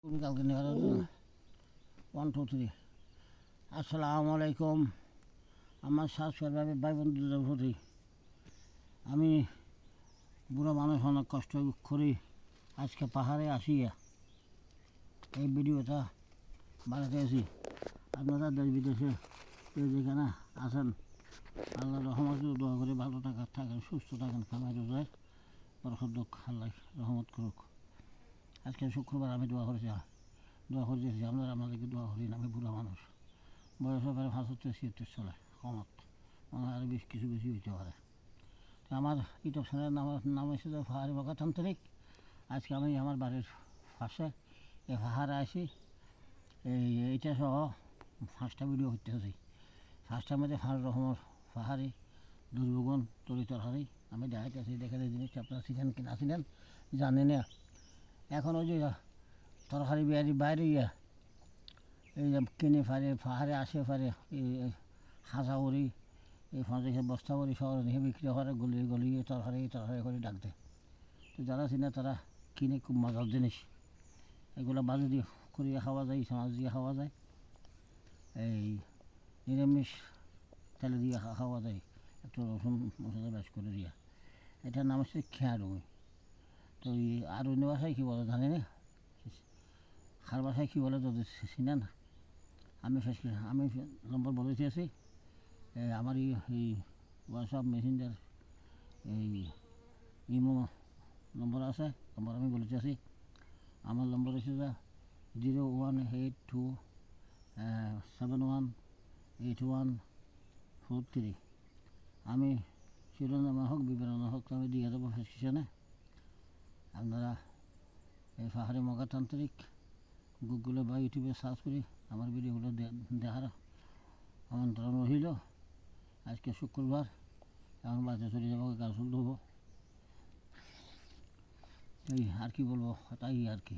তুমি কালকে নেওয়ার ওয়ান টু থ্রি। আসসালামু আলাইকুম। আমার সাবস্ক্রাইবার ভাই বন্ধুদের প্রতি আমি বুড়ো মানুষ অনেক কষ্ট করি আজকে পাহাড়ে আসিয়া এই ভিডিওটা বানাতে আছি। আপনারা দেশ বিদেশে যেখানে আছেন আল্লাহ রহমত দোয়া করে ভালো থাকেন, সুস্থ থাকেন, খামাই রোজায় বরকত দুঃখ আল্লাহ রহমত করুক। আজকে শুক্রবার আমি দোয়া করতেছি আপনারা আমাদেরকে দোয়া করেন। আমি বুড়া মানুষ, বয়স প্রায় 75-76 চলে, কমত মনে হয় আরও কিছু বেশি হইতে পারে। তো আমার ইউটিউব চ্যানেলের নাম হচ্ছে যে পাহাড়ি বগাতান্ত্রিক। আজকে আমি আমার বাড়ির পাশে এই পাহাড়ে আসি, এইটা সহ 5টা ভিডিও করতেছি। 5টার মধ্যে পাহাড়ি দুর্যোগন তরি তরকারি আমি দেখাইতেছি। দেখে জিনিসটা আপনারা চিনেন কি না চিনেন জানি না। এখন ওই যে তরকারি বাইরে এই যে কিনে পাহাড়ে আসে এই হাঁসা করি, এই ফাঁসে বস্তা করি শহরে নিয়ে বিক্রি করে গলিয়ে তরকারি করে ডাক দেয়। তো যারা চিনে তারা কিনে, খুব মজার জিনিস এগুলো। বাজু দিয়ে করিয়ে খাওয়া যায়, মাছ দিয়ে খাওয়া যায়, এই নিরামিষ তেলে দিয়ে খাওয়া যায়, একটু রসুন মশলা ব্যাস করে দিয়া। এটার নাম হচ্ছে খেয়ারুই। তো আর অন্য ভাষায় কী বলে জানি না, খার ভাষায় কী বলে যদি চিনে না। আমি নম্বর বলে দিয়েছি, আমার এই হোয়াটসঅ্যাপ মেসেঞ্জার এই ইমো নম্বর আছে, নম্বর আমি বলে দিয়েছি। আমার নম্বর হচ্ছে 0182718143। আমি শিরোনামা হোক বিবরণ হোক আমি দিয়ে দেবো প্রেসক্রিপশনে। আপনারা এই পাহাড়ি মগাতান্ত্রিক গুগলে বা ইউটিউবে সার্চ করে আমার ভিডিওগুলো দেখার আমন্ত্রণ রইল। আজকে শুক্রবার, এখন বাড়িতে চলে যাবো, গাছ দেবো, এই আর কি বলবো, তাই আর কি।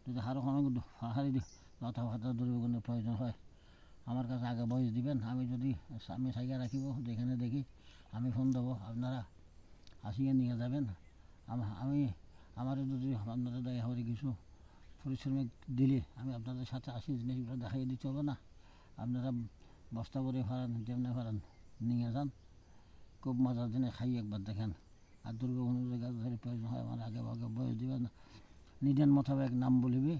যদি আরও কোনো পাহাড়ি লতা ফাতা দুর্যোগনের প্রয়োজন হয় আমার কাছে আগে বয়স দিবেন। আমি সাইয়া রাখিব, যেখানে দেখি আমি ফোন দেবো, আপনারা আসিয়ে নিয়ে যাবেন। আমার যদি আপনারা দয়া করে কিছু পরিশ্রমিক দিলে আমি আপনাদের সাথে আসি, জিনিসগুলো দেখাইয়ে দিতে হবে না। আপনারা বস্তা করে ফারান, যেমনি ফারান নিয়ে যান, খুব মজার দিনে খাই একবার দেখেন। আর দুর্যোগনের জায়গায় প্রয়োজন হয় আমার আগে বয়স দিবেন, নিদেন মোতাবেক নাম বলিবি।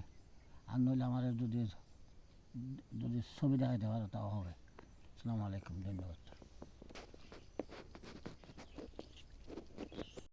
আর নইলে আমার যদি ছবি দেখাইতে পারে তাও হবে। আসসালামু আলাইকুম, ধন্যবাদ।